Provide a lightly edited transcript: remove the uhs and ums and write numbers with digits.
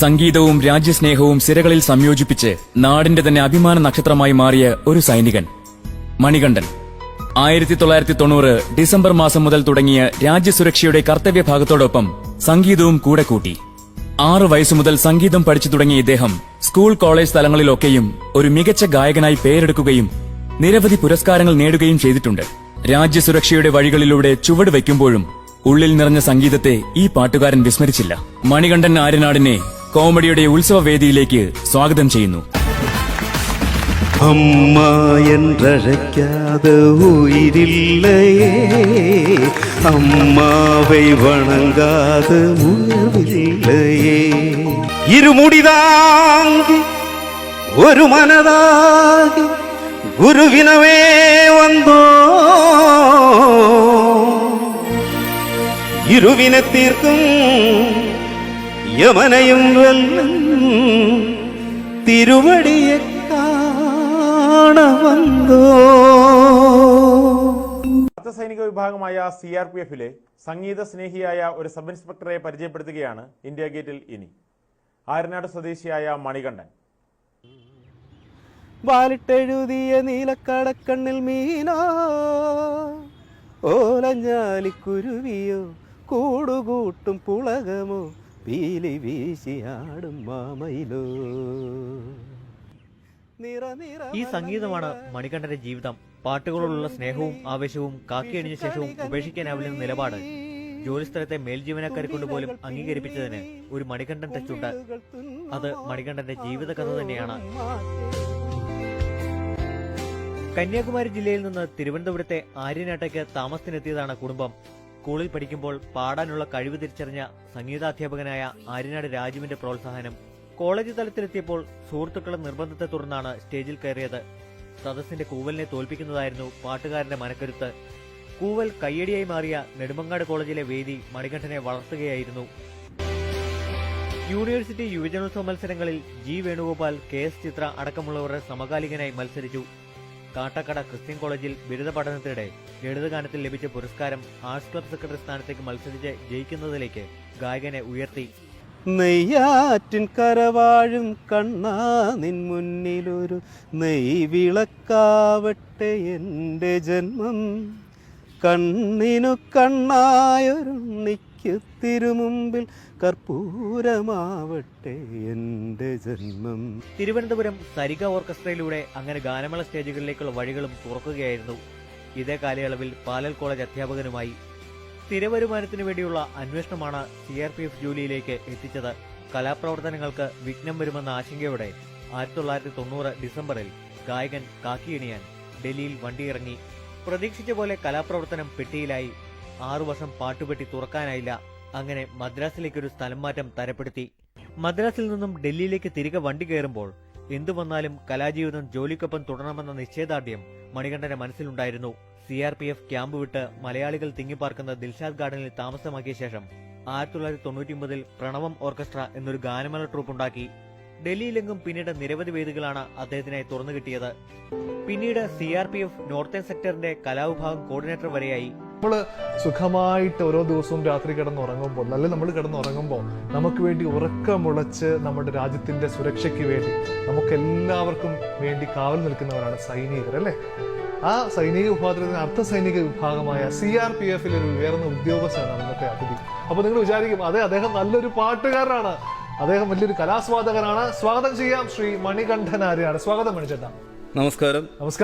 സംഗീതവും രാജ്യസ്നേഹവും സിരകളിൽ സംയോജിപ്പിച്ച് നാടിന്റെ തന്നെ അഭിമാന നക്ഷത്രമായി മാറിയ ഒരു സൈനികൻ മണികണ്ഠൻ. 1990 ഡിസംബർ മാസം മുതൽ തുടങ്ങിയ രാജ്യസുരക്ഷയുടെ കർത്തവ്യഭാഗത്തോടൊപ്പം സംഗീതവും കൂടെ കൂട്ടി. 6 വയസ്സുമുതൽ സംഗീതം പഠിച്ചു തുടങ്ങിയ ഇദ്ദേഹം സ്കൂൾ കോളേജ് തലങ്ങളിലൊക്കെയും ഒരു മികച്ച ഗായകനായി പേരെടുക്കുകയും നിരവധി പുരസ്കാരങ്ങൾ നേടുകയും ചെയ്തിട്ടുണ്ട്. രാജ്യസുരക്ഷയുടെ വഴികളിലൂടെ ചുവട് വയ്ക്കുമ്പോഴും ഉള്ളിൽ നിറഞ്ഞ സംഗീതത്തെ ഈ പാട്ടുകാരൻ വിസ്മരിച്ചില്ല. മണികണ്ഠൻ ആര്യനാടിനെ കോമഡിയുടെ ഉത്സവവേദിയിലേക്ക് സ്വാഗതം ചെയ്യുന്നു. അമ്മ என்றழைக்காத உயிரில்லையே, அம்மாவை வணங்காத உணவில்லையே. இருமுடிதாங்கி ஒரு மனதாகி குருவினவே வந்தோ, ഇരുവിനത്തീർക്കും യമനയും വെല്ലും തിരുവടിയെ കാണവന്തോ. സൈനിക വിഭാഗമായ CRPF-ലെ സംഗീത സ്നേഹിയായ ഒരു സബ് ഇൻസ്പെക്ടറെ പരിചയപ്പെടുത്തുകയാണ് ഇന്ത്യ ഗേറ്റിൽ ഇനി. ആര്യനാട് സ്വദേശിയായ മണികണ്ഠൻ. വാലിട്ടെഴുതിയ നീലക്കടക്കണ്ണിൽ മീനോ, ഓലഞ്ഞാലിക്കുരുവിയോ, കൂടുകൂട്ടും പുളകമോ, പീലി വീശിയാടും മാമയിലോ. ഈ സംഗീതമാണ് മണികണ്ഠന്റെ ജീവിതം. പാട്ടുകളോടുള്ള സ്നേഹവും ആവേശവും കാക്കിയണിഞ്ഞ ശേഷവും ഉപേക്ഷിക്കാനാവില്ലെന്ന നിലപാട് ജോലിസ്ഥലത്തെ മേൽജീവനക്കാരെ കൊണ്ടുപോലും അംഗീകരിപ്പിച്ചതിന് ഒരു മണികണ്ഠൻ ടച്ചുണ്ട്. അത് മണികണ്ഠന്റെ ജീവിതകഥ തന്നെയാണ്. കന്യാകുമാരി ജില്ലയിൽ നിന്ന് തിരുവനന്തപുരത്തെ ആര്യനാട്ടേക്ക് താമസത്തിനെത്തിയതാണ് കുടുംബം. സ്കൂളിൽ പഠിക്കുമ്പോൾ പാടാനുള്ള കഴിവ് തിരിച്ചറിഞ്ഞ സംഗീതാധ്യാപകനായ ആര്യനാട് രാജുവിന്റെ പ്രോത്സാഹനം. കോളേജ് തലത്തിലെത്തിയപ്പോൾ സുഹൃത്തുക്കളുടെ നിർബന്ധത്തെ തുടർന്നാണ് സ്റ്റേജിൽ കയറിയത്. സദസ്സിന്റെ കൂവലിനെ തോൽപ്പിക്കുന്നതായിരുന്നു പാട്ടുകാരന്റെ മനക്കരുത്ത്. കൂവൽ കയ്യടിയായി മാറിയ നെടുമങ്ങാട് കോളേജിലെ വേദി മണികണ്ഠനെ വളർത്തുകയായിരുന്നു. യൂണിവേഴ്സിറ്റി യുവജനോത്സവ മത്സരങ്ങളിൽ ജി വേണുഗോപാൽ, KS ചിത്ര അടക്കമുള്ളവരുടെ സമകാലികനായി മത്സരിച്ചു. കാട്ടക്കട ക്രിസ്ത്യൻ കോളേജിൽ ബിരുദ പഠനത്തിനിടെ ലളിതഗാനത്തിൽ ലഭിച്ച പുരസ്കാരം ആർട്സ് ക്ലബ് സെക്രട്ടറി സ്ഥാനത്തേക്ക് മത്സരിച്ച് ജയിക്കുന്നതിലേക്ക് ഗായകനെ ഉയർത്തി. നെയ്യാറ്റിൻ കരവാഴും കണ്ണാ, നിൻ മുന്നിലൊരു നെയ്വിളക്കാവട്ടെ എന്റെ ജന്മം, കണ്ണിനു കണ്ണായൊരുണ്ണിക്കു തിരുമുമ്പിൽ കർപ്പൂരമാവട്ടെ എന്റെ ജന്മം. തിരുവനന്തപുരം സരിഗ ഓർക്കസ്ട്രയിലൂടെ അങ്ങനെ ഗാനമേള സ്റ്റേജുകളിലേക്കുള്ള വഴികളും തുറക്കുകയായിരുന്നു. ഇതേ കാലയളവിൽ പാലൽ കോളേജ് അധ്യാപകനുമായി. സ്ഥിരവരുമാനത്തിനു വേണ്ടിയുള്ള അന്വേഷണമാണ് CRPF ജോലിയിലേക്ക് എത്തിച്ചത്. കലാപ്രവർത്തനങ്ങൾക്ക് വിഘ്നം വരുമെന്ന ആശങ്കയോടെ 1990 ഡിസംബറിൽ ഗായകൻ കാക്കിയണിയാൻ ഡൽഹിയിൽ വണ്ടിയിറങ്ങി. പ്രതീക്ഷിച്ച പോലെ കലാപ്രവർത്തനം പെട്ടിയിലായി. 6 വർഷം പാട്ടുപെട്ടി തുറക്കാനായില്ല. അങ്ങനെ മദ്രാസിലേക്കൊരു സ്ഥലം മാറ്റം തരപ്പെടുത്തി. മദ്രാസിൽ നിന്നും ഡൽഹിയിലേക്ക് തിരികെ വണ്ടി കയറുമ്പോൾ എന്തു വന്നാലും കലാജീവിതം ജോലിക്കൊപ്പം തുടരണമെന്ന നിശ്ചയദാർഢ്യം മണികണ്ഠന്റെ മനസ്സിലുണ്ടായിരുന്നു. CRPF ക്യാമ്പ് വിട്ട് മലയാളികൾ തിങ്ങിപ്പാർക്കുന്ന ദിൽഷാദ് ഗാർഡനിൽ താമസമാക്കിയ ശേഷം 1999 പ്രണവം ഓർക്കസ്ട്ര എന്നൊരു ഗാനമേള ട്രൂപ്പുണ്ടാക്കി. ഡൽഹിയിലെങ്ങും പിന്നീട് നിരവധി വേദികളാണ് അദ്ദേഹത്തിനായി തുറന്നു കിട്ടിയത്. പിന്നീട് CRPF നോർത്തേൺ സെക്ടറിന്റെ കലാവിഭാഗം കോർഡിനേറ്റർ വരെയായി. നമ്മള് സുഖമായിട്ട് ഓരോ ദിവസവും രാത്രി കിടന്നുറങ്ങുമ്പോൾ, നല്ല നമ്മൾ കിടന്നുറങ്ങുമ്പോൾ നമുക്ക് വേണ്ടി ഉറക്കമുളച്ച് നമ്മുടെ രാജ്യത്തിന്റെ സുരക്ഷയ്ക്ക് വേണ്ടി നമുക്ക് എല്ലാവർക്കും വേണ്ടി കാവൽ നിൽക്കുന്നവരാണ് സൈനികർ, അല്ലെ? ആ സൈനിക വിഭാഗത്തിൽ അർദ്ധ സൈനിക വിഭാഗമായ CRPF-ൽ ഒരു ഉയർന്ന ഉദ്യോഗസ്ഥനാണ് ഇന്നത്തെ അതിഥി. അപ്പൊ നിങ്ങൾ വിചാരിക്കും, അതെ, അദ്ദേഹം നല്ലൊരു പാട്ടുകാരനാണ്, അദ്ദേഹം വലിയൊരു കലാസ്വാദകനാണ്. സ്വാഗതം ചെയ്യാം ശ്രീ മണികണ്ഠൻ ആര്യാണ്. സ്വാഗതം മണിച്ചേട്ടാ. നമസ്കാരം. നമസ്കാരം.